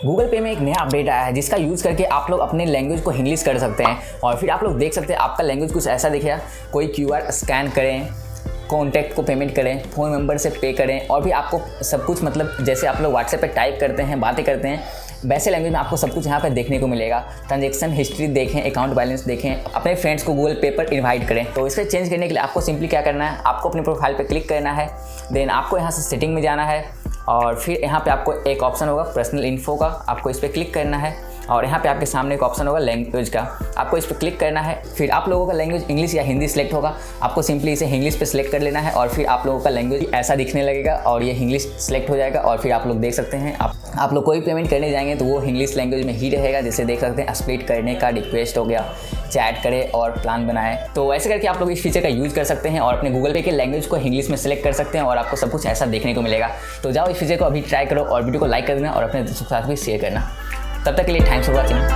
Google पे में एक नया अपडेट आया है जिसका यूज़ करके आप लोग अपने लैंग्वेज को इंग्लिश कर सकते हैं और फिर आप लोग देख सकते हैं आपका लैंग्वेज कुछ ऐसा दिखेगा। कोई क्यूआर स्कैन करें, कॉन्टैक्ट को पेमेंट करें, फ़ोन नंबर से पे करें और भी आपको सब कुछ मतलब जैसे आप लोग व्हाट्सएप पे टाइप करते हैं, बातें करते हैं, वैसे लैंग्वेज में आपको सब कुछ यहाँ पे देखने को मिलेगा। ट्रांजेक्शन हिस्ट्री देखें, अकाउंट बैलेंस देखें, अपने फ्रेंड्स को गूगल पे पर इनवाइट करें। तो इसको चेंज करने के लिए आपको सिंपली क्या करना है, आपको अपनी प्रोफाइल पे क्लिक करना है, देन आपको यहाँ से सेटिंग में जाना है और फिर यहाँ पे आपको एक ऑप्शन होगा पर्सनल इन्फो का, आपको इस पर क्लिक करना है और यहाँ पे आपके सामने एक ऑप्शन होगा लैंग्वेज का, आपको इस पर क्लिक करना है। फिर आप लोगों का लैंग्वेज इंग्लिश या हिंदी सेलेक्ट होगा, आपको सिंपली इसे इंग्लिश पे सिलेक्ट कर लेना है और फिर आप लोगों का लैंग्वेज ऐसा दिखने लगेगा और ये इंग्लिश सेलेक्ट हो जाएगा और फिर आप लोग देख सकते हैं आप लोग कोई पेमेंट करने जाएंगे तो वो इंग्लिश लैंग्वेज में ही रहेगा। जैसे देख सकते हैं स्प्लिट करने का रिक्वेस्ट हो गया, चैट करें और प्लान बनाए। तो ऐसे करके आप लोग इस फीचर का यूज़ कर सकते हैं और अपने गूगल पे के लैंग्वेज को इंग्लिश में सेलेक्ट कर सकते हैं और आपको सब कुछ ऐसा देखने को मिलेगा। तो जाओ इस फीचर को अभी ट्राई करो और वीडियो को लाइक कर देना और अपने दोस्तों के साथ भी शेयर करना। तब तक के लिए थैंक्स फॉर वॉचिंग।